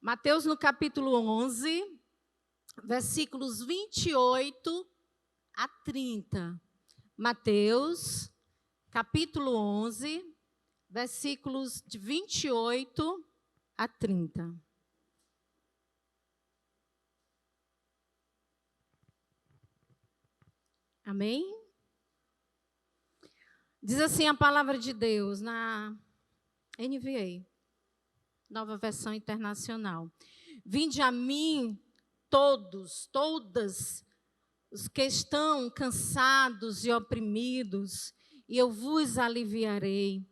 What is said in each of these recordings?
Mateus, no capítulo 11, versículos 28 a 30. Mateus, capítulo 11, versículos de 28 a 30. Amém? Diz assim a palavra de Deus na NVA, Nova Versão Internacional. Vinde a mim todos, todas, os que estão cansados e oprimidos, e eu vos aliviarei.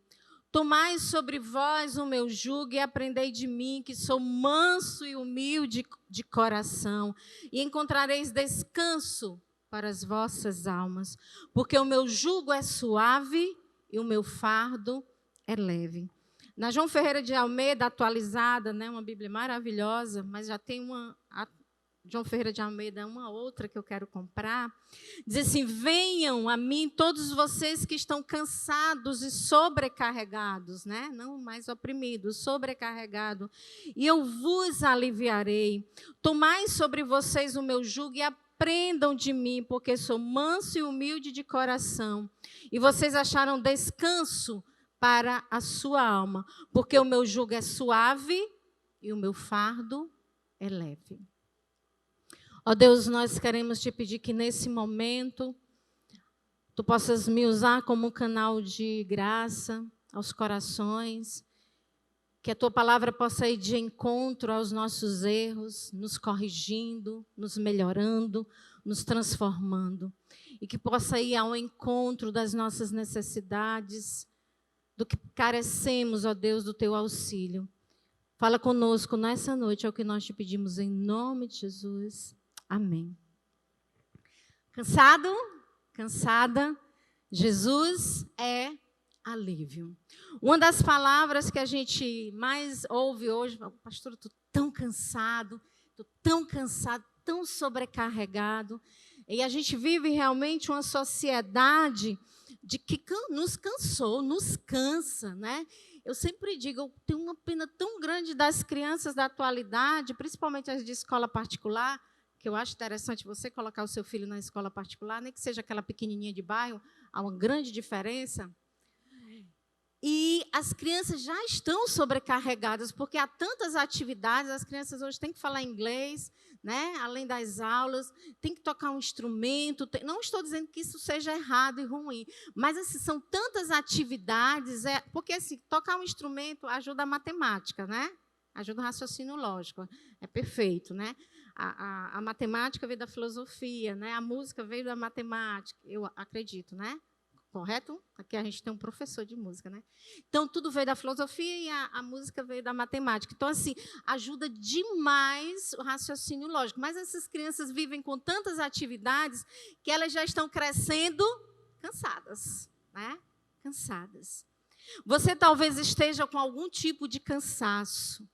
Tomai sobre vós o meu jugo e aprendei de mim, que sou manso e humilde de coração, e encontrareis descanso para as vossas almas, porque o meu jugo é suave e o meu fardo é leve. Na João Ferreira de Almeida, atualizada, né, uma Bíblia maravilhosa, mas já tem a João Ferreira de Almeida, uma outra que eu quero comprar, diz assim: venham a mim todos vocês que estão cansados e sobrecarregados, né? Não mais oprimidos, sobrecarregados, e eu vos aliviarei. Tomai sobre vocês o meu jugo e aprendam de mim, porque sou manso e humilde de coração, e vocês acharam descanso para a sua alma, porque o meu jugo é suave e o meu fardo é leve. Ó Deus, nós queremos te pedir que nesse momento tu possas me usar como um canal de graça aos corações, que a tua palavra possa ir de encontro aos nossos erros, nos corrigindo, nos melhorando, nos transformando, e que possa ir ao encontro das nossas necessidades, do que carecemos, ó Deus, do teu auxílio. Fala conosco nessa noite, é o que nós te pedimos em nome de Jesus. Amém. Cansado? Cansada? Jesus é alívio. Uma das palavras que a gente mais ouve hoje, pastor, eu estou tão cansado, tão sobrecarregado. E a gente vive realmente uma sociedade de que nos cansou, nos cansa, né? Eu sempre digo, eu tenho uma pena tão grande das crianças da atualidade, principalmente as de escola particular, que eu acho interessante você colocar o seu filho na escola particular, nem que seja aquela pequenininha de bairro, há uma grande diferença. E as crianças já estão sobrecarregadas, porque há tantas atividades, as crianças hoje têm que falar inglês, né? Além das aulas, tem que tocar um instrumento. Não estou dizendo que isso seja errado e ruim, mas assim, são tantas atividades, porque assim, tocar um instrumento ajuda a matemática, né? Ajuda o raciocínio lógico, é perfeito, né? A matemática veio da filosofia, né? A música veio da matemática, eu acredito, né? Correto? Aqui a gente tem um professor de música, né? Então, tudo veio da filosofia e a música veio da matemática. Então, assim, ajuda demais o raciocínio lógico. Mas essas crianças vivem com tantas atividades que elas já estão crescendo cansadas, né? Cansadas. Você talvez esteja com algum tipo de cansaço.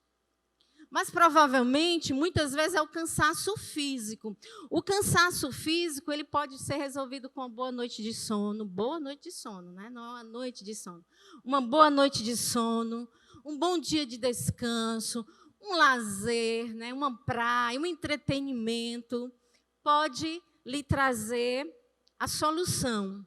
Mas, provavelmente, muitas vezes é o cansaço físico. O cansaço físico, ele pode ser resolvido com uma boa noite de sono. Boa noite de sono, né? Não uma noite de sono. Uma boa noite de sono, um bom dia de descanso, um lazer, né? Uma praia, um entretenimento. Pode lhe trazer a solução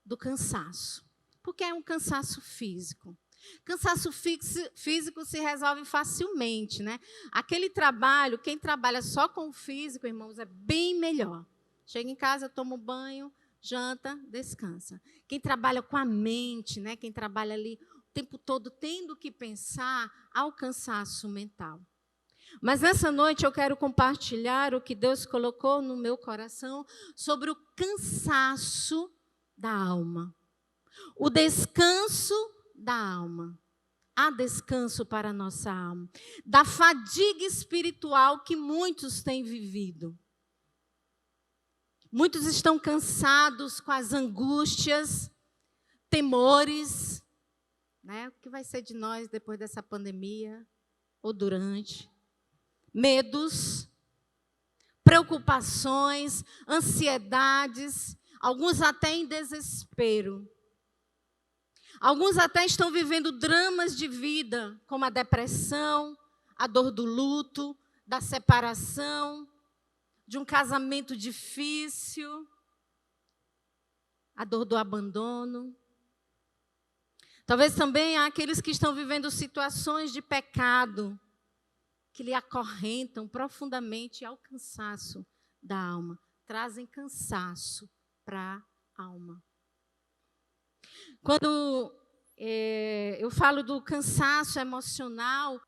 do cansaço. Porque é um cansaço físico. Cansaço físico se resolve facilmente, né? Aquele trabalho, quem trabalha só com o físico, irmãos, é bem melhor. Chega em casa, toma um banho, janta, descansa. Quem trabalha com a mente, né? Quem trabalha ali o tempo todo tendo que pensar, há o cansaço mental. Mas nessa noite eu quero compartilhar o que Deus colocou no meu coração sobre o cansaço da alma. O descanso da alma. Há descanso para a nossa alma. Da fadiga espiritual que muitos têm vivido. Muitos estão cansados com as angústias, temores, né? O que vai ser de nós depois dessa pandemia ou durante? Medos, preocupações, ansiedades, alguns até em desespero. Alguns até estão vivendo dramas de vida, como a depressão, a dor do luto, da separação, de um casamento difícil, a dor do abandono. Talvez também há aqueles que estão vivendo situações de pecado, que lhe acorrentam profundamente ao cansaço da alma, trazem cansaço para a alma. Quando eu falo do cansaço emocional,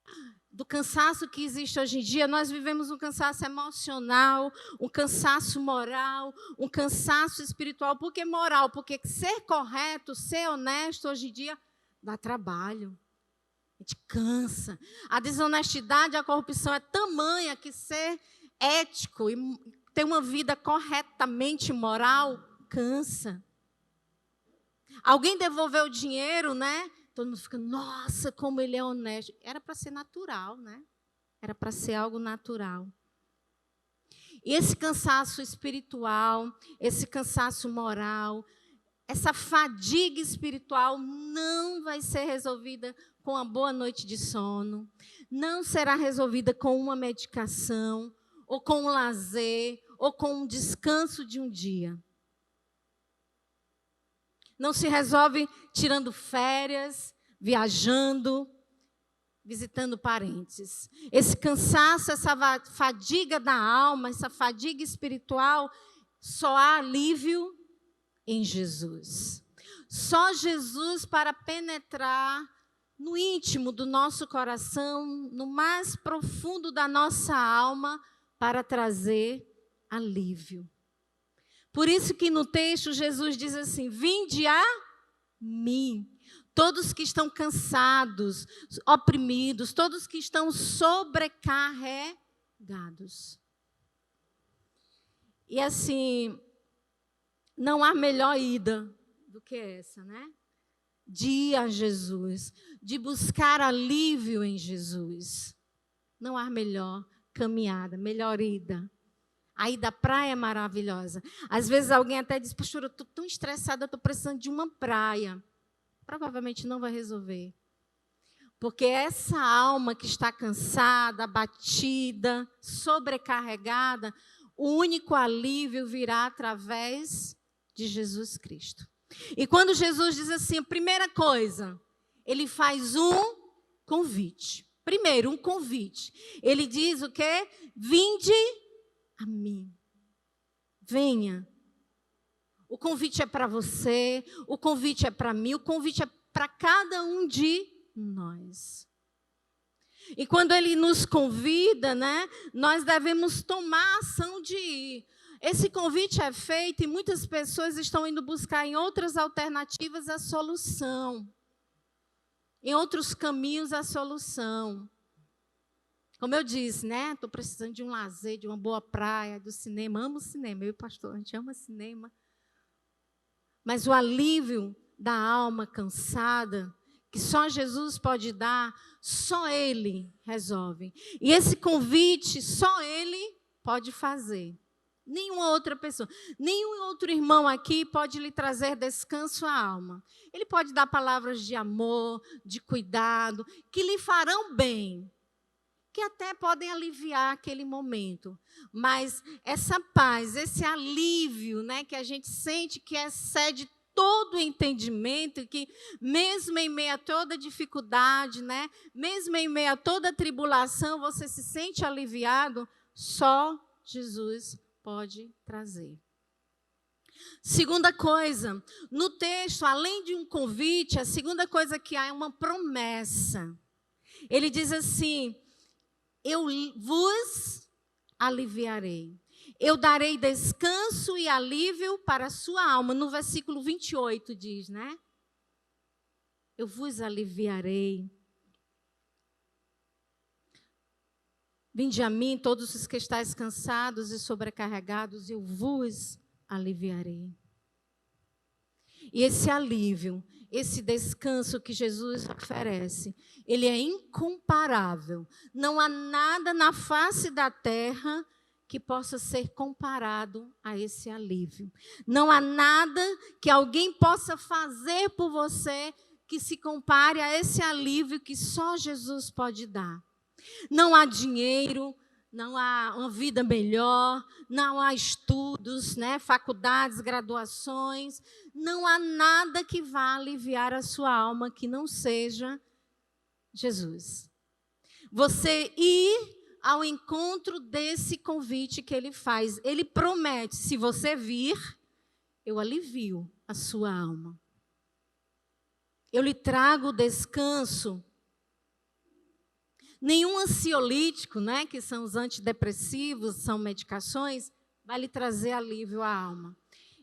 do cansaço que existe hoje em dia, nós vivemos um cansaço emocional, um cansaço moral, um cansaço espiritual. Por que moral? Porque ser correto, ser honesto hoje em dia dá trabalho. A gente cansa. A desonestidade, a corrupção é tamanha que ser ético e ter uma vida corretamente moral cansa. Alguém devolveu o dinheiro, né? Todo mundo fica, nossa, como ele é honesto. Era para ser natural, né? Era para ser algo natural. E esse cansaço espiritual, esse cansaço moral, essa fadiga espiritual não vai ser resolvida com uma boa noite de sono, não será resolvida com uma medicação, ou com um lazer, ou com um descanso de um dia. Não se resolve tirando férias, viajando, visitando parentes. Esse cansaço, essa fadiga da alma, essa fadiga espiritual, só há alívio em Jesus. Só Jesus para penetrar no íntimo do nosso coração, no mais profundo da nossa alma, para trazer alívio. Por isso que no texto Jesus diz assim, vinde a mim, todos que estão cansados, oprimidos, todos que estão sobrecarregados. E assim, não há melhor ida do que essa, né? De ir a Jesus, de buscar alívio em Jesus. Não há melhor caminhada, melhor ida. A ida à praia é maravilhosa. Às vezes alguém até diz, pastor, eu estou tão estressada, eu estou precisando de uma praia. Provavelmente não vai resolver. Porque essa alma que está cansada, abatida, sobrecarregada, o único alívio virá através de Jesus Cristo. E quando Jesus diz assim, a primeira coisa, ele faz um convite. Primeiro, um convite. Ele diz o quê? Vinde a mim. Venha. O convite é para você, o convite é para mim, o convite é para cada um de nós. E quando ele nos convida, né, nós devemos tomar a ação de ir. Esse convite é feito e muitas pessoas estão indo buscar em outras alternativas a solução. Em outros caminhos a solução. Como eu disse, né? Estou precisando de um lazer, de uma boa praia, do cinema. Amo cinema, eu e o pastor, a gente ama cinema. Mas o alívio da alma cansada, que só Jesus pode dar, só Ele resolve. E esse convite, só Ele pode fazer. Nenhuma outra pessoa, nenhum outro irmão aqui pode lhe trazer descanso à alma. Ele pode dar palavras de amor, de cuidado, que lhe farão bem, que até podem aliviar aquele momento. Mas essa paz, esse alívio, né, que a gente sente que excede todo o entendimento, que mesmo em meio a toda dificuldade, né, mesmo em meio a toda tribulação, você se sente aliviado, só Jesus pode trazer. Segunda coisa, no texto, além de um convite, a segunda coisa que há é uma promessa. Ele diz assim, eu vos aliviarei. Eu darei descanso e alívio para a sua alma. No versículo 28 diz, né? Eu vos aliviarei. Vinde a mim, todos os que estáis cansados e sobrecarregados, eu vos aliviarei. E esse alívio, esse descanso que Jesus oferece, ele é incomparável. Não há nada na face da terra que possa ser comparado a esse alívio. Não há nada que alguém possa fazer por você que se compare a esse alívio que só Jesus pode dar. Não há dinheiro, não há uma vida melhor, não há estudos, né, faculdades, graduações, não há nada que vá aliviar a sua alma que não seja Jesus. Você ir ao encontro desse convite que ele faz. Ele promete, se você vir, eu alivio a sua alma. Eu lhe trago descanso. Nenhum ansiolítico, né, que são os antidepressivos, são medicações, vai lhe trazer alívio à alma.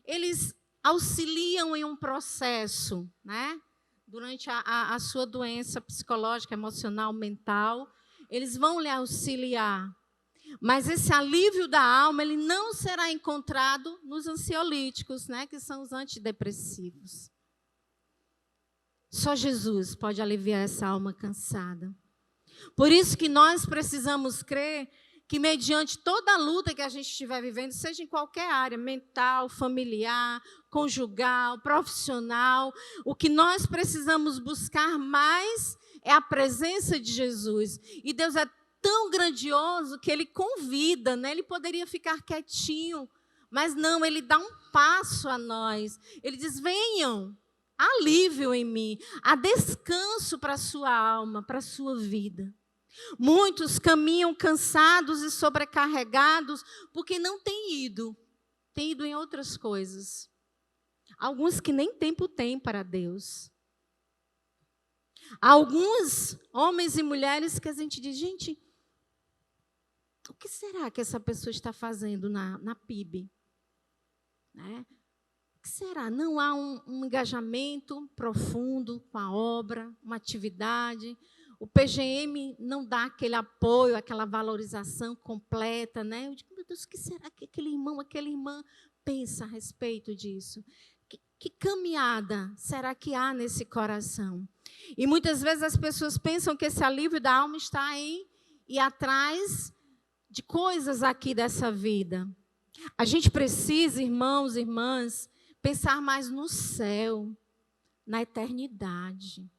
Eles auxiliam em um processo, né, durante a sua doença psicológica, emocional, mental, eles vão lhe auxiliar. Mas esse alívio da alma, ele não será encontrado nos ansiolíticos, né, que são os antidepressivos. Só Jesus pode aliviar essa alma cansada. Por isso que nós precisamos crer que, mediante toda a luta que a gente estiver vivendo, seja em qualquer área, mental, familiar, conjugal, profissional, o que nós precisamos buscar mais é a presença de Jesus. E Deus é tão grandioso que Ele convida, né? Ele poderia ficar quietinho, mas não, Ele dá um passo a nós. Ele diz, venham. Há alívio em mim, há descanso para a sua alma, para a sua vida. Muitos caminham cansados e sobrecarregados porque não têm ido em outras coisas. Alguns que nem tempo têm para Deus. Alguns homens e mulheres que a gente diz, gente, o que será que essa pessoa está fazendo na PIB? Né? O que será? Não há um engajamento profundo com a obra, uma atividade. O PGM não dá aquele apoio, aquela valorização completa. Né? Eu digo, meu Deus, o que será que aquele irmão, aquela irmã pensa a respeito disso? Que caminhada será que há nesse coração? E muitas vezes as pessoas pensam que esse alívio da alma está em ir atrás de coisas aqui dessa vida. A gente precisa, irmãos e irmãs, pensar mais no céu, na eternidade.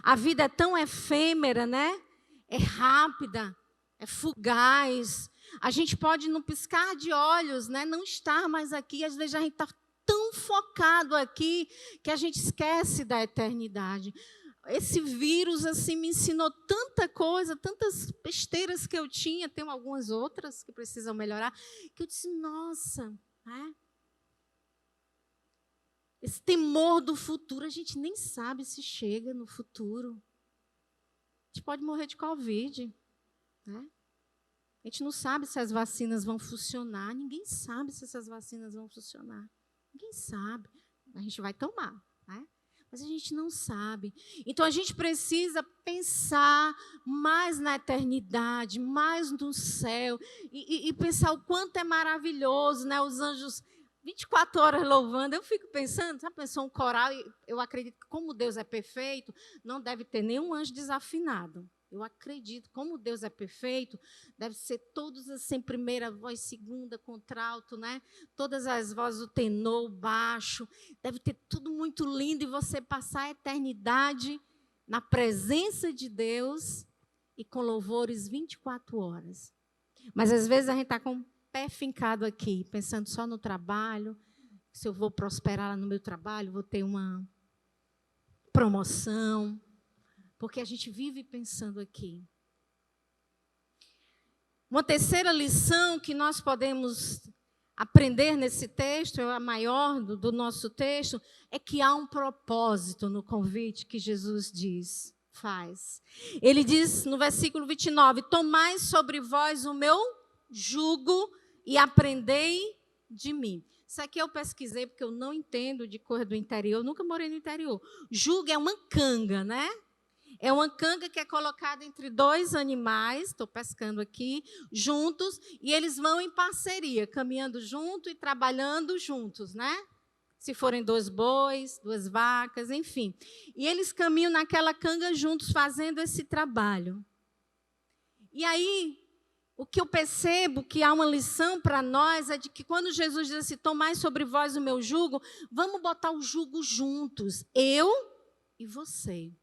A vida é tão efêmera, né? É rápida, é fugaz. A gente pode, no piscar de olhos, né, não estar mais aqui. Às vezes a gente está tão focado aqui que a gente esquece da eternidade. Esse vírus assim me ensinou tanta coisa, tantas besteiras que eu tinha, tem algumas outras que precisam melhorar, que eu disse, nossa, né? Esse temor do futuro, a gente nem sabe se chega no futuro. A gente pode morrer de Covid, né? A gente não sabe se as vacinas vão funcionar, ninguém sabe se essas vacinas vão funcionar. Ninguém sabe. A gente vai tomar, né? Mas a gente não sabe. Então, a gente precisa pensar mais na eternidade, mais no céu, e pensar o quanto é maravilhoso, né? Os anjos 24 horas louvando. Eu fico pensando, sabe, pensou um coral, eu acredito que como Deus é perfeito, não deve ter nenhum anjo desafinado. Eu acredito, como Deus é perfeito, deve ser todos assim, primeira voz, segunda, contralto, né? Todas as vozes, o tenor, o baixo, deve ter tudo muito lindo, e você passar a eternidade na presença de Deus e com louvores 24 horas. Mas às vezes a gente está com o pé fincado aqui, pensando só no trabalho, se eu vou prosperar lá no meu trabalho, vou ter uma promoção, porque a gente vive pensando aqui. Uma terceira lição que nós podemos aprender nesse texto, é a maior do nosso texto, é que há um propósito no convite que Jesus faz. Ele diz no versículo 29, tomai sobre vós o meu jugo e aprendei de mim. Isso aqui eu pesquisei porque eu não entendo de coisa do interior, eu nunca morei no interior. Jugo é uma canga, né? É uma canga que é colocada entre dois animais, estou pescando aqui, juntos, e eles vão em parceria, caminhando junto e trabalhando juntos, né? Se forem 2 bois, 2 vacas, enfim. E eles caminham naquela canga juntos, fazendo esse trabalho. E aí, o que eu percebo que há uma lição para nós é de que quando Jesus diz assim, tomai sobre vós o meu jugo, vamos botar o jugo juntos, eu e você.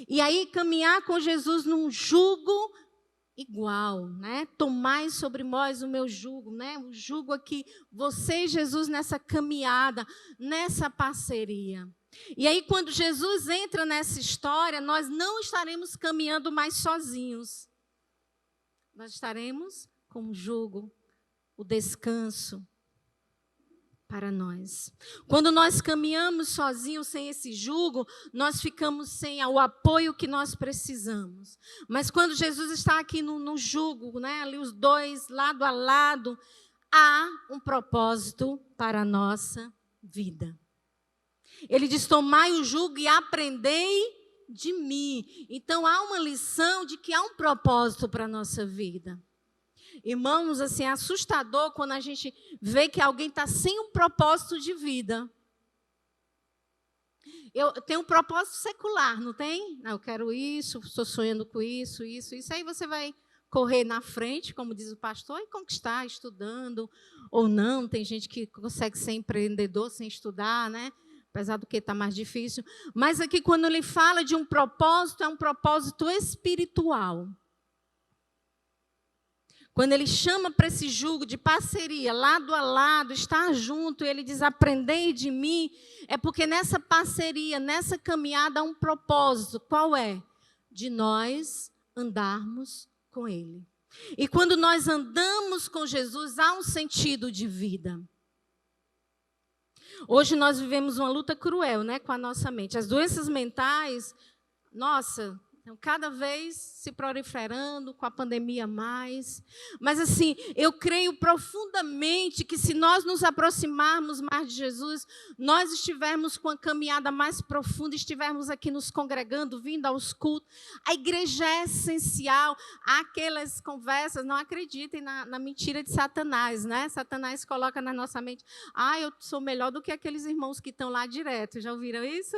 E aí caminhar com Jesus num jugo igual, né? Tomai sobre nós o meu jugo, né? O jugo aqui, você e Jesus nessa caminhada, nessa parceria. E aí quando Jesus entra nessa história, nós não estaremos caminhando mais sozinhos. Nós estaremos com o jugo, o descanso para nós. Quando nós caminhamos sozinhos, sem esse jugo, nós ficamos sem o apoio que nós precisamos. Mas quando Jesus está aqui no jugo, né, ali os dois, lado a lado, há um propósito para a nossa vida. Ele diz, tomai o jugo e aprendei de mim. Então, há uma lição de que há um propósito para a nossa vida. Irmãos, assim, é assustador quando a gente vê que alguém está sem um propósito de vida. Eu tenho um propósito secular, não tem? Não, eu quero isso, estou sonhando com isso. Aí você vai correr na frente, como diz o pastor, e conquistar, estudando ou não. Tem gente que consegue ser empreendedor sem estudar, né? Apesar do que está mais difícil. Mas aqui, quando ele fala de um propósito, é um propósito espiritual. Quando ele chama para esse jugo de parceria, lado a lado, estar junto, ele diz, aprendei de mim, é porque nessa parceria, nessa caminhada, há um propósito. Qual é? De nós andarmos com ele. E quando nós andamos com Jesus, há um sentido de vida. Hoje nós vivemos uma luta cruel, né, com a nossa mente. As doenças mentais, nossa, estão cada vez se proliferando, com a pandemia mais. Mas, assim, eu creio profundamente que se nós nos aproximarmos mais de Jesus, nós estivermos com a caminhada mais profunda, estivermos aqui nos congregando, vindo aos cultos, a igreja é essencial. Aquelas conversas, não acreditem na mentira de Satanás, né? Satanás coloca na nossa mente, eu sou melhor do que aqueles irmãos que estão lá direto. Já ouviram isso?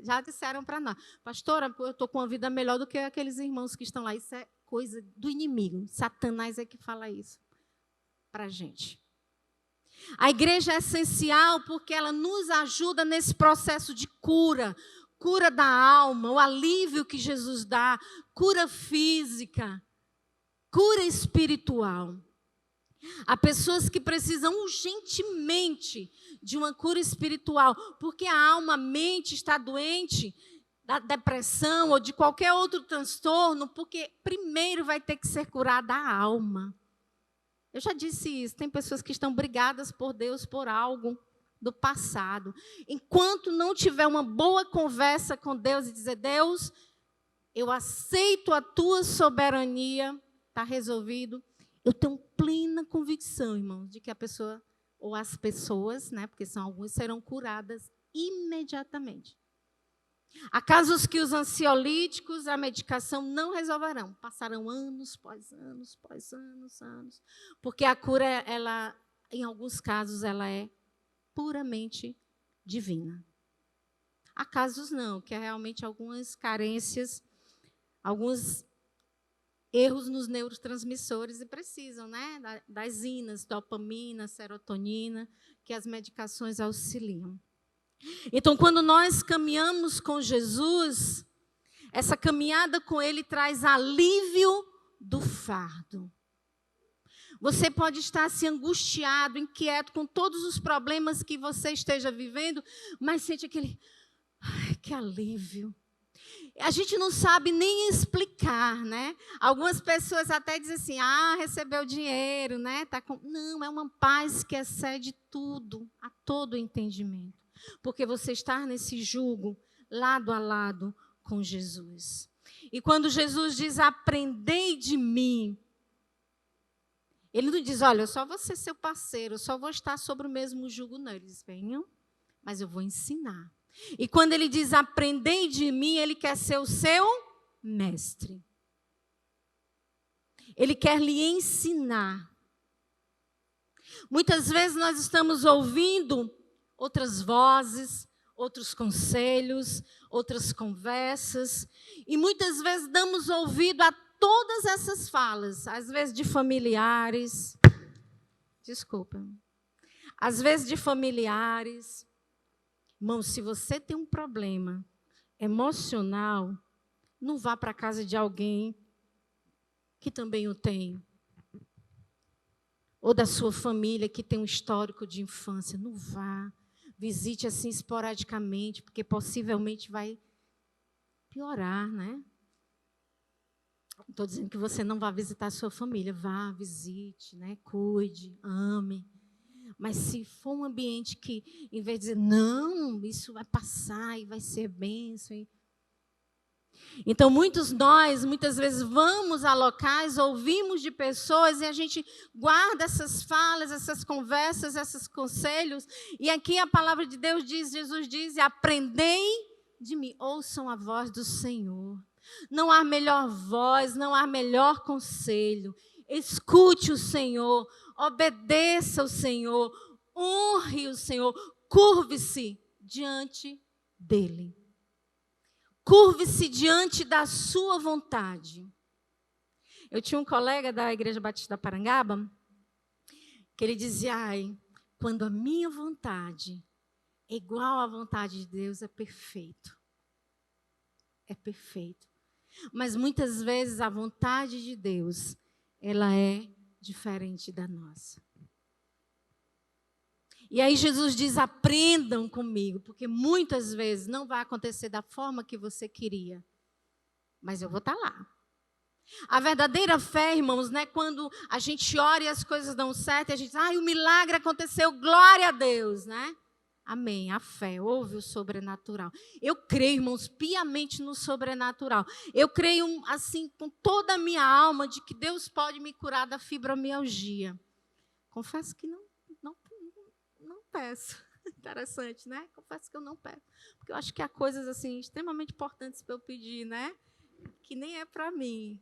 Já disseram para nós, pastora, eu estou com uma vida melhor do que aqueles irmãos que estão lá. Isso é coisa do inimigo. Satanás é que fala isso para a gente. A igreja é essencial porque ela nos ajuda nesse processo de cura. Cura da alma, o alívio que Jesus dá, cura física, cura espiritual. Há pessoas que precisam urgentemente de uma cura espiritual, porque a alma, a mente está doente da depressão ou de qualquer outro transtorno, porque primeiro vai ter que ser curada a alma. Eu já disse isso, tem pessoas que estão brigadas por Deus por algo do passado. Enquanto não tiver uma boa conversa com Deus e dizer, Deus, eu aceito a tua soberania, está resolvido. Eu tenho plena convicção, irmãos, de que a pessoa, ou as pessoas, né, porque são algumas, serão curadas imediatamente. Há casos que os ansiolíticos, a medicação não resolverão. Passarão anos, pós anos, anos. Porque a cura, ela, em alguns casos, ela é puramente divina. Há casos não, que é realmente algumas carências, alguns erros nos neurotransmissores e precisam, né, das inas, dopamina, serotonina, que as medicações auxiliam. Então, quando nós caminhamos com Jesus, essa caminhada com Ele traz alívio do fardo. Você pode estar se angustiado, inquieto com todos os problemas que você esteja vivendo, mas sente aquele, que alívio. A gente não sabe nem explicar, né? Algumas pessoas até dizem assim, recebeu dinheiro, né? Não, é uma paz que excede tudo, a todo entendimento. Porque você está nesse jugo, lado a lado com Jesus. E quando Jesus diz, aprendei de mim, ele não diz, olha, eu só vou ser seu parceiro, eu só vou estar sobre o mesmo jugo, não. Ele diz, venham, mas eu vou ensinar. E quando ele diz, aprendei de mim, ele quer ser o seu mestre. Ele quer lhe ensinar. Muitas vezes nós estamos ouvindo outras vozes, outros conselhos, outras conversas, e muitas vezes damos ouvido a todas essas falas, às vezes de familiares, às vezes de familiares. Irmão, se você tem um problema emocional, Não vá para a casa de alguém que também o tem. Ou da sua família que tem um histórico de infância. Não vá. Visite assim esporadicamente, porque possivelmente vai piorar, né? Não estou dizendo que você não vá visitar a sua família. Vá, visite, né? Cuide, ame. Mas se for um ambiente que, em vez de dizer, não, isso vai passar e vai ser bênção. Então, muitas vezes, vamos a locais, ouvimos de pessoas e a gente guarda essas falas, essas conversas, esses conselhos. E aqui a palavra de Deus diz, Jesus diz, aprendei de mim, ouçam a voz do Senhor. Não há melhor voz, não há melhor conselho. Escute o Senhor, obedeça o Senhor, honre o Senhor, curve-se diante dEle. Curve-se diante da sua vontade. Eu tinha um colega da Igreja Batista da Parangaba, que ele dizia, quando a minha vontade é igual à vontade de Deus, é perfeito. É perfeito. Mas muitas vezes a vontade de Deus, ela é diferente da nossa. E aí Jesus diz, aprendam comigo, porque muitas vezes não vai acontecer da forma que você queria, mas eu vou estar lá. A verdadeira fé, irmãos, né, quando a gente ora e as coisas dão certo, e a gente diz, o milagre aconteceu, glória a Deus, né? Amém, a fé, ouve o sobrenatural. Eu creio, irmãos, piamente no sobrenatural. Eu creio, assim, com toda a minha alma, de que Deus pode me curar da fibromialgia. Confesso que não peço. Interessante, né? Confesso que eu não peço. Porque eu acho que há coisas, assim, extremamente importantes para eu pedir, né? Que nem é para mim.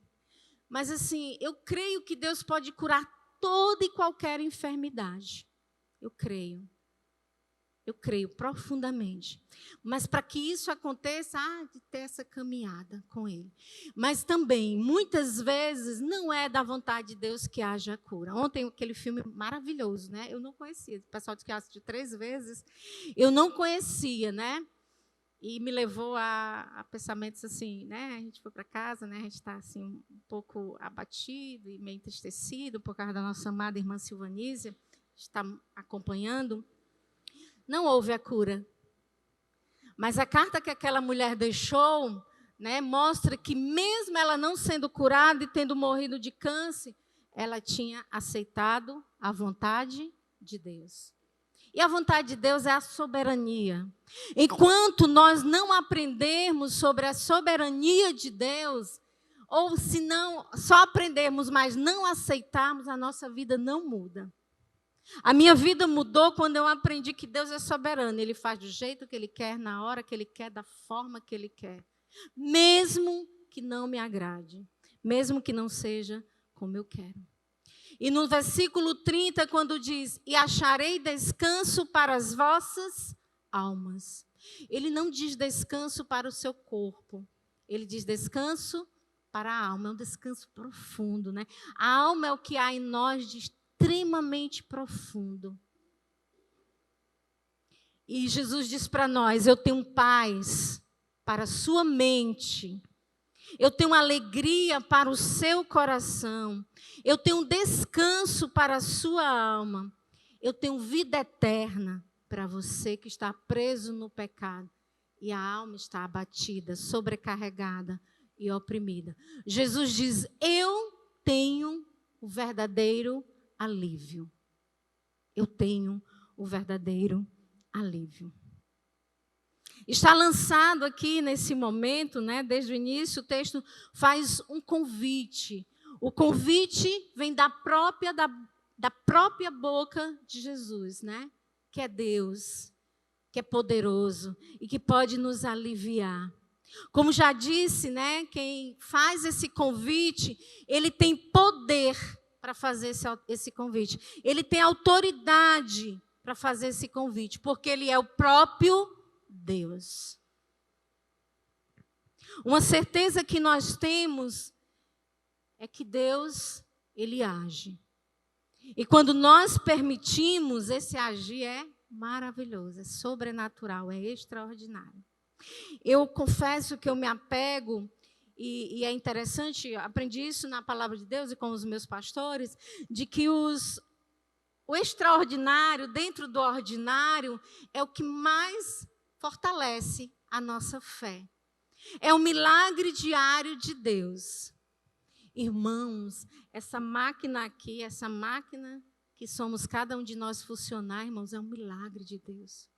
Mas, assim, eu creio que Deus pode curar toda e qualquer enfermidade. Eu creio. Eu creio profundamente. Mas para que isso aconteça, de ter essa caminhada com Ele. Mas também, muitas vezes, não é da vontade de Deus que haja a cura. Ontem, aquele filme maravilhoso, né? Eu não conhecia. O pessoal disse que assistiu 3 vezes. Eu não conhecia, né? E me levou a pensamentos assim, né? A gente foi para casa, né? A gente está assim, um pouco abatido e meio entristecido por causa da nossa amada irmã Silvanísia. Está acompanhando. Não houve a cura. Mas a carta que aquela mulher deixou, né, mostra que mesmo ela não sendo curada e tendo morrido de câncer, ela tinha aceitado a vontade de Deus. E a vontade de Deus é a soberania. Enquanto nós não aprendermos sobre a soberania de Deus, ou se não só aprendermos, mas não aceitarmos, a nossa vida não muda. A minha vida mudou quando eu aprendi que Deus é soberano. Ele faz do jeito que Ele quer, na hora que Ele quer, da forma que Ele quer. Mesmo que não me agrade. Mesmo que não seja como eu quero. E no versículo 30, quando diz, e acharei descanso para as vossas almas. Ele não diz descanso para o seu corpo. Ele diz descanso para a alma. É um descanso profundo, né? A alma é o que há em nós de extremamente profundo. E Jesus diz para nós, eu tenho paz para a sua mente, eu tenho alegria para o seu coração, eu tenho descanso para a sua alma, eu tenho vida eterna para você que está preso no pecado e a alma está abatida, sobrecarregada e oprimida. Jesus diz, eu tenho o verdadeiro alívio. Eu tenho o verdadeiro alívio. Está lançado aqui nesse momento, né, desde o início, o texto faz um convite. O convite vem da própria boca de Jesus, né, que é Deus, que é poderoso e que pode nos aliviar. Como já disse, né, quem faz esse convite, ele tem poder para fazer esse convite. Ele tem autoridade para fazer esse convite, porque Ele é o próprio Deus. Uma certeza que nós temos é que Deus, Ele age. E quando nós permitimos, esse agir é maravilhoso, é sobrenatural, é extraordinário. Eu confesso que eu me apego e é interessante, aprendi isso na palavra de Deus e com os meus pastores, de que o extraordinário dentro do ordinário é o que mais fortalece a nossa fé. É o milagre diário de Deus. Irmãos, essa máquina aqui, essa máquina que somos cada um de nós funcionar, irmãos, é um milagre de Deus.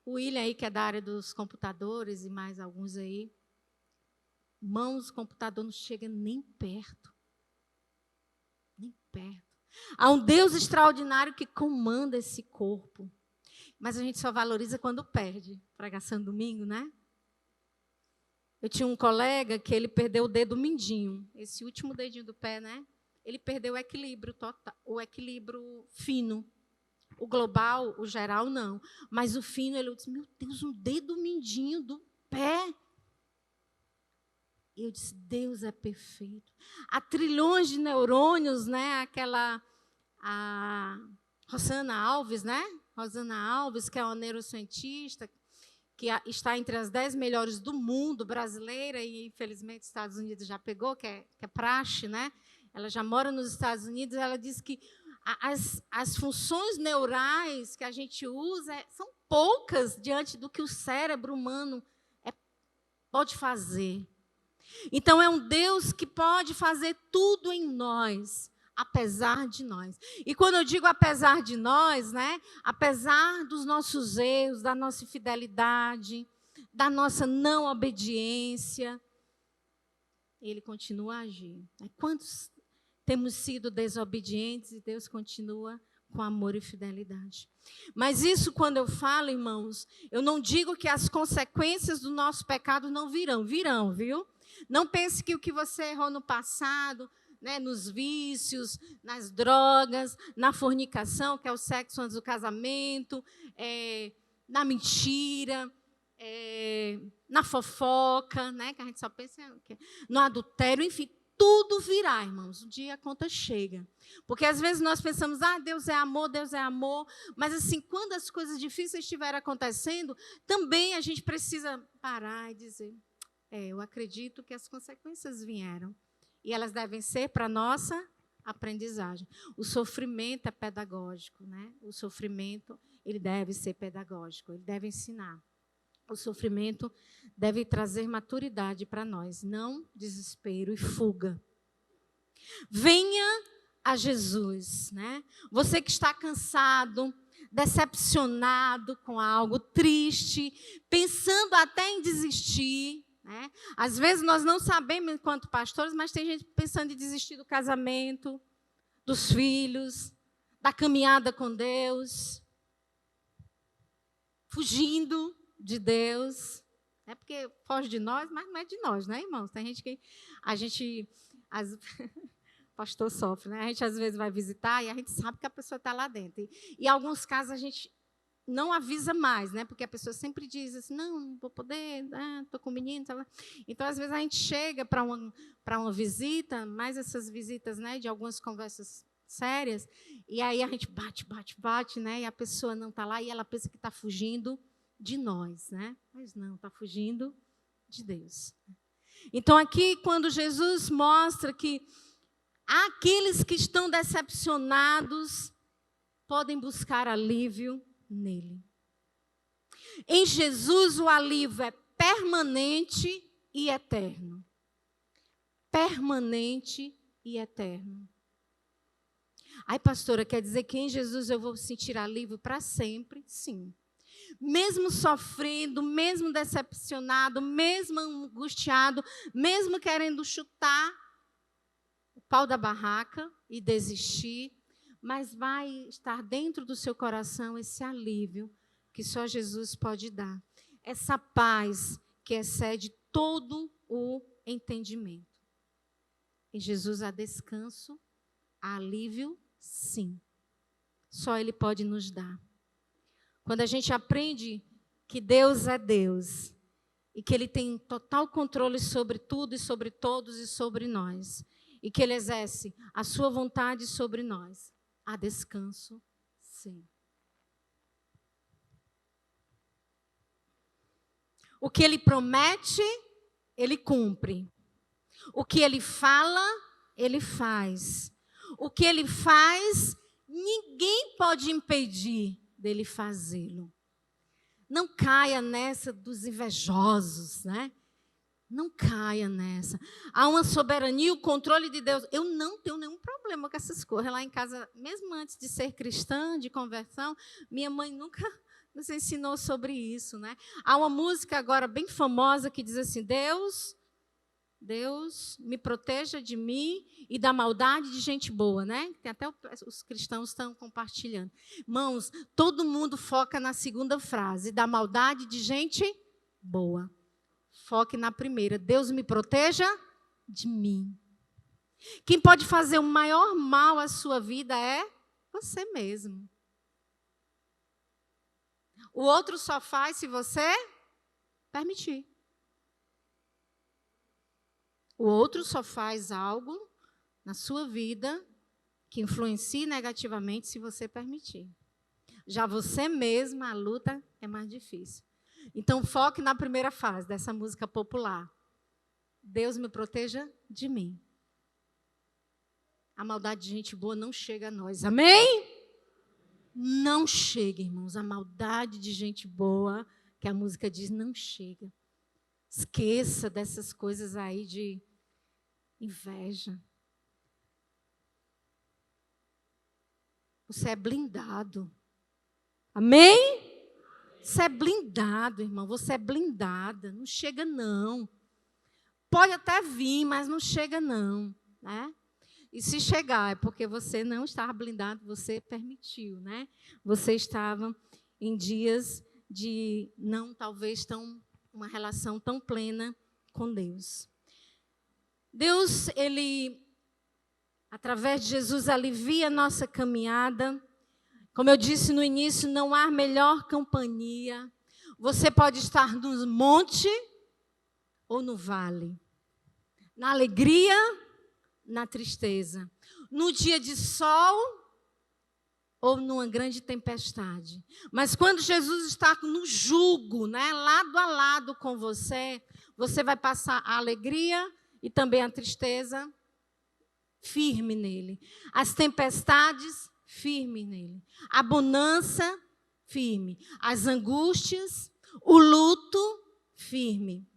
O William aí, que é da área dos computadores, e mais alguns aí, irmãos, o computador não chega nem perto. Nem perto. Há um Deus extraordinário que comanda esse corpo. Mas a gente só valoriza quando perde. Pregação domingo, né? Eu tinha um colega que ele perdeu o dedo mindinho, esse último dedinho do pé, né? Ele perdeu o equilíbrio total, o equilíbrio fino. O global, o geral, não. Mas o fino, ele disse, meu Deus, um dedo mindinho do pé. E eu disse, Deus é perfeito. Há trilhões de neurônios, né? A Rosana Alves, né? Rosana Alves, que é uma neurocientista, que está entre as 10 melhores do mundo, brasileira, e infelizmente os Estados Unidos já pegou, que é praxe, né? Ela já mora nos Estados Unidos, ela diz que as funções neurais que a gente usa são poucas diante do que o cérebro humano pode fazer. Então, é um Deus que pode fazer tudo em nós, apesar de nós. E quando eu digo apesar de nós, né, apesar dos nossos erros, da nossa infidelidade, da nossa não obediência, Ele continua a agir. Quantos temos sido desobedientes e Deus continua com amor e fidelidade. Mas isso, quando eu falo, irmãos, eu não digo que as consequências do nosso pecado não virão. Virão, viu? Não pense que o que você errou no passado, né, nos vícios, nas drogas, na fornicação, que é o sexo antes do casamento, na mentira, na fofoca, né, que a gente só pensa no adultério, enfim, tudo virá, irmãos, um dia a conta chega. Porque às vezes nós pensamos, Deus é amor, mas assim, quando as coisas difíceis estiverem acontecendo, também a gente precisa parar e dizer, eu acredito que as consequências vieram. E elas devem ser para a nossa aprendizagem. O sofrimento é pedagógico, né? O sofrimento, ele deve ser pedagógico, ele deve ensinar. O sofrimento deve trazer maturidade para nós, não desespero e fuga. Venha a Jesus, né? Você que está cansado, decepcionado com algo, triste, pensando até em desistir, né? Às vezes nós não sabemos enquanto pastores, mas tem gente pensando em desistir do casamento, dos filhos, da caminhada com Deus, fugindo de Deus, é porque foge de nós, mas não é de nós, né, irmãos? Tem gente que pastor sofre, né? A gente às vezes vai visitar e a gente sabe que a pessoa está lá dentro. E em alguns casos a gente não avisa mais, né? Porque a pessoa sempre diz assim, não vou poder, estou com o menino. Tá lá. Então, às vezes, a gente chega para uma visita, mais essas visitas, né, de algumas conversas sérias, e aí a gente bate, né? E a pessoa não está lá e ela pensa que está fugindo de nós, né? Mas não, está fugindo de Deus. Então, aqui, quando Jesus mostra que aqueles que estão decepcionados podem buscar alívio nele. Em Jesus, o alívio é permanente e eterno. Permanente e eterno. Ai, pastora, quer dizer que em Jesus eu vou sentir alívio para sempre? Sim. Mesmo sofrendo, mesmo decepcionado, mesmo angustiado, mesmo querendo chutar o pau da barraca e desistir, mas vai estar dentro do seu coração esse alívio que só Jesus pode dar. Essa paz que excede todo o entendimento. Em Jesus há descanso, há alívio, sim. Só Ele pode nos dar. Quando a gente aprende que Deus é Deus e que Ele tem total controle sobre tudo e sobre todos e sobre nós, e que Ele exerce a sua vontade sobre nós, há descanso, sim. O que Ele promete, Ele cumpre. O que Ele fala, Ele faz. O que Ele faz, ninguém pode impedir dele fazê-lo. Não caia nessa dos invejosos, né? Não caia nessa. Há uma soberania, o controle de Deus. Eu não tenho nenhum problema com essas coisas. Lá em casa, mesmo antes de ser cristã, de conversão, minha mãe nunca nos ensinou sobre isso, né? Há uma música agora bem famosa que diz assim: Deus me proteja de mim e da maldade de gente boa, né? Tem até os cristãos estão compartilhando. Irmãos, todo mundo foca na segunda frase, da maldade de gente boa. Foque na primeira, Deus me proteja de mim. Quem pode fazer o maior mal à sua vida é você mesmo. O outro só faz se você permitir. O outro só faz algo na sua vida que influencie negativamente se você permitir. Já você mesma, a luta é mais difícil. Então, foque na primeira fase dessa música popular. Deus me proteja de mim. A maldade de gente boa não chega a nós. Amém? Não chega, irmãos. A maldade de gente boa, que a música diz, não chega. Esqueça dessas coisas aí de inveja. Você é blindado. Amém? Você é blindado, irmão. Você é blindada. Não chega, não. Pode até vir, mas não chega, não. Né? E se chegar, é porque você não estava blindado, você permitiu. Né? Você estava em dias de não, talvez, uma relação tão plena com Deus. Deus, Ele, através de Jesus, alivia a nossa caminhada. Como eu disse no início, não há melhor companhia. Você pode estar no monte ou no vale. Na alegria, na tristeza. No dia de sol ou numa grande tempestade. Mas quando Jesus está no jugo, né, lado a lado com você, você vai passar a alegria e também a tristeza firme nele. As tempestades, firme nele. A bonança, firme. As angústias, o luto, firme.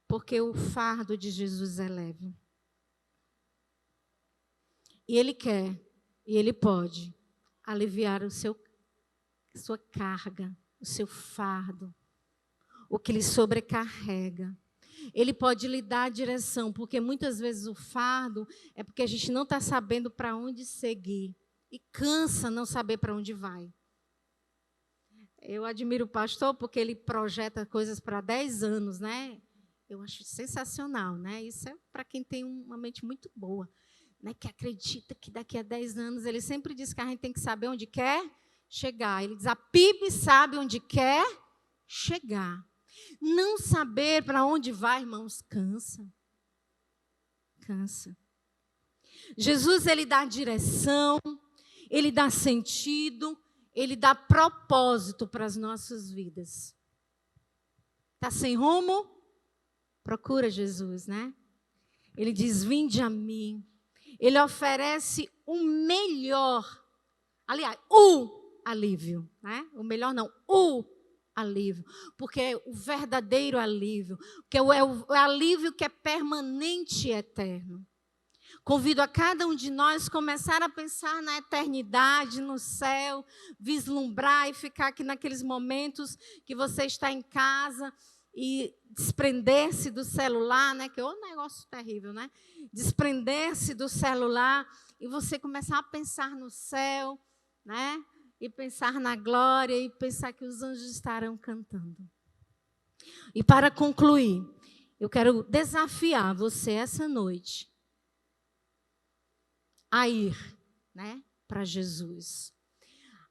Porque o fardo de Jesus é leve. E Ele quer, e Ele pode aliviar sua carga, o seu fardo, o que lhe sobrecarrega. Ele pode lhe dar a direção, porque muitas vezes o fardo é porque a gente não está sabendo para onde seguir. E cansa não saber para onde vai. Eu admiro o pastor porque ele projeta coisas para 10 anos, né? Eu acho sensacional, né? Isso é para quem tem uma mente muito boa, né? Que acredita que daqui a 10 anos, ele sempre diz que a gente tem que saber onde quer chegar. Ele diz, a PIB sabe onde quer chegar. Não saber para onde vai, irmãos, cansa. Cansa. Jesus, Ele dá direção, Ele dá sentido, Ele dá propósito para as nossas vidas. Está sem rumo? Procura Jesus, né? Ele diz, vinde a mim. Ele oferece o melhor, aliás, o alívio, né? O melhor não, o alívio, porque é o verdadeiro alívio, que é o alívio que é permanente e eterno. Convido a cada um de nós começar a pensar na eternidade, no céu, vislumbrar e ficar aqui naqueles momentos que você está em casa e desprender-se do celular, né? Que é um negócio terrível, né? Desprender-se do celular e você começar a pensar no céu, né? E pensar na glória e pensar que os anjos estarão cantando. E para concluir, eu quero desafiar você essa noite a ir, né, para Jesus,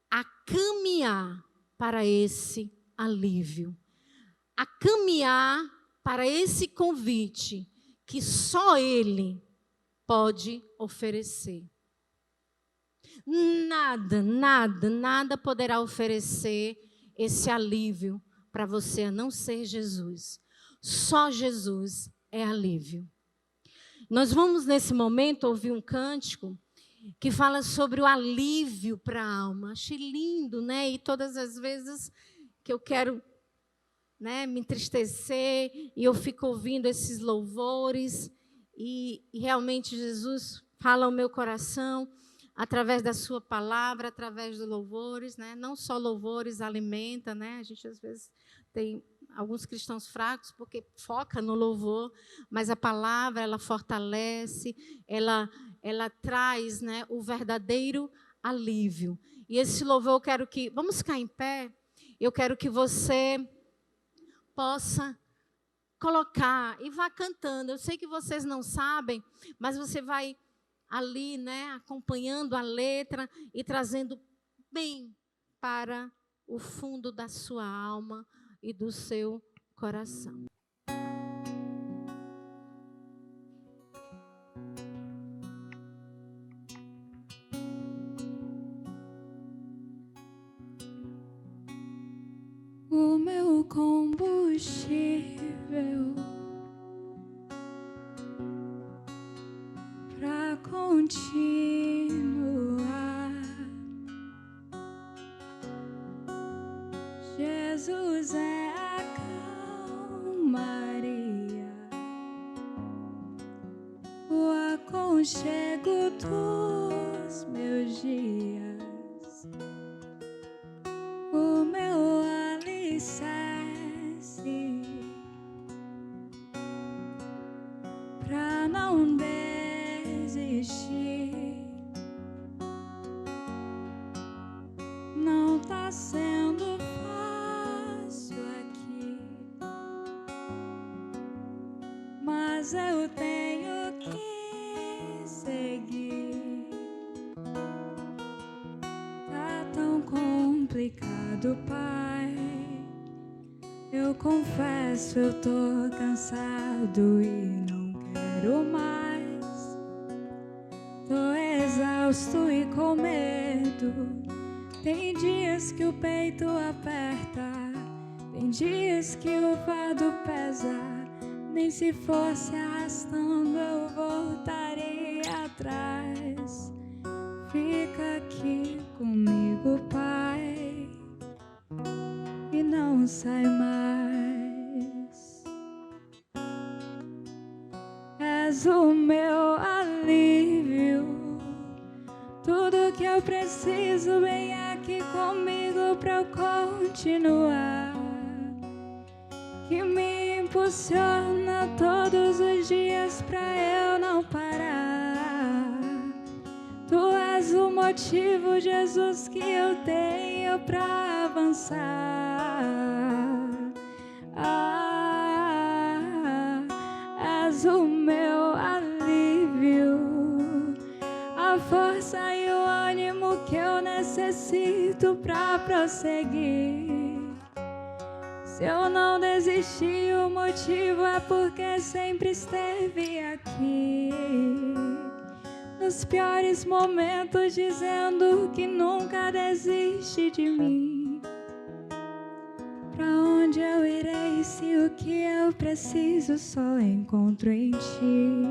a caminhar para esse alívio, a caminhar para esse convite que só Ele pode oferecer. Nada poderá oferecer esse alívio, para você a não ser Jesus. Só Jesus é alívio. Nós vamos, nesse momento, ouvir um cântico que fala sobre o alívio para a alma. Achei lindo, né? E todas as vezes que eu quero, né, me entristecer, e eu fico ouvindo esses louvores, e realmente Jesus fala ao meu coração, através da sua palavra, através dos louvores, né? Não só louvores alimenta, né? A gente às vezes tem alguns cristãos fracos porque foca no louvor, mas a palavra, ela fortalece, ela traz, né, o verdadeiro alívio. E esse louvor eu quero que, vamos ficar em pé, eu quero que você possa colocar e vá cantando. Eu sei que vocês não sabem, mas você vai ali, né, acompanhando a letra e trazendo bem para o fundo da sua alma e do seu coração. O meu combustível pra continuar. Jesus é a calmaria, o aconchego dos meus dias, o meu alicerce pra não desistir. Não tá sendo fácil aqui, mas eu tenho que seguir. Tá tão complicado, Pai. Eu confesso, eu tô cansado e não quero mais. Tô exausto e com medo. Tem dias que o peito aperta, tem dias que o fardo pesa. Nem se fosse arrastando eu voltaria atrás. Fica aqui comigo, Pai, e não sai mais. És o meu alívio, tudo que eu preciso, vem aqui comigo pra eu continuar. Que me impulsiona todos os dias pra eu não parar. Tu és o motivo, Jesus, que eu tenho pra avançar. És o meu alívio, a força e o ânimo que eu necessito pra prosseguir. Se eu não desisti, o motivo é porque sempre esteve aqui. Nos piores momentos, dizendo que nunca desiste de mim. Pra onde eu irei se o que eu preciso só encontro em ti?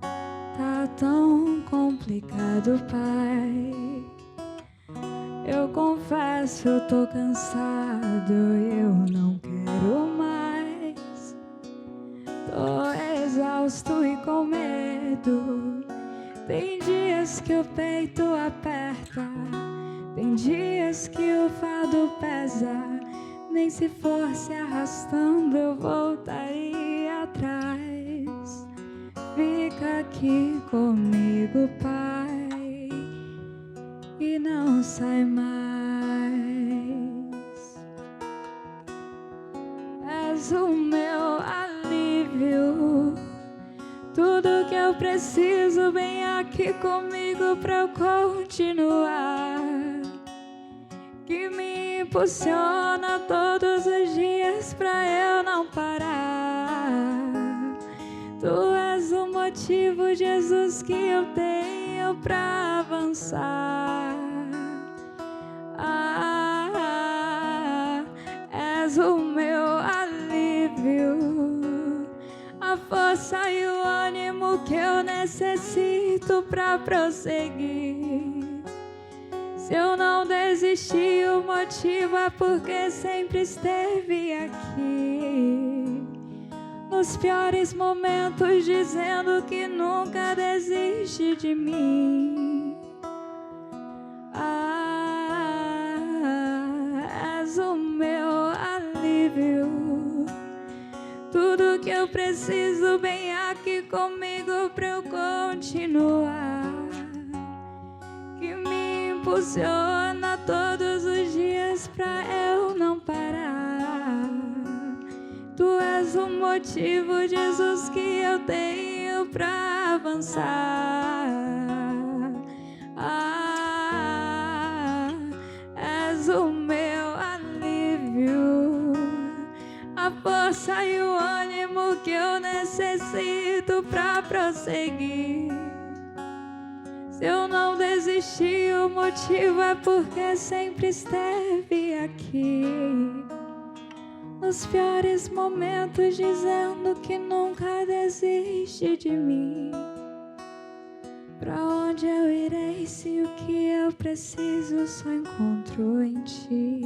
Tá tão complicado, Pai. Eu confesso, eu tô cansado, eu não quero mais. Tô exausto e com medo. Tem dias que o peito aperta, tem dias que o fardo pesa. Nem se fosse arrastando eu voltaria atrás. Fica aqui comigo, Pai, e não sai mais. És o meu alívio, tudo que eu preciso, vem aqui comigo pra eu continuar. Que me impulsiona todos os dias pra eu não parar. Tu és o motivo, Jesus, que eu tenho pra avançar. És o meu alívio, a força e o ânimo que eu necessito pra prosseguir. Se eu não desisti, o motivo é porque sempre esteve aqui. Nos piores momentos, dizendo que nunca desiste de mim. És o meu alívio, tudo que eu preciso bem aqui comigo pra eu continuar, que me impulsiona todos os dias pra eu não parar. Tu és o motivo, Jesus, que eu tenho pra avançar. És o meu alívio, a força e o ânimo que eu necessito pra prosseguir. Se eu não desisti, o motivo é porque sempre esteve aqui. Nos piores momentos, dizendo que nunca desiste de mim. Pra onde eu irei se o que eu preciso só encontro em ti?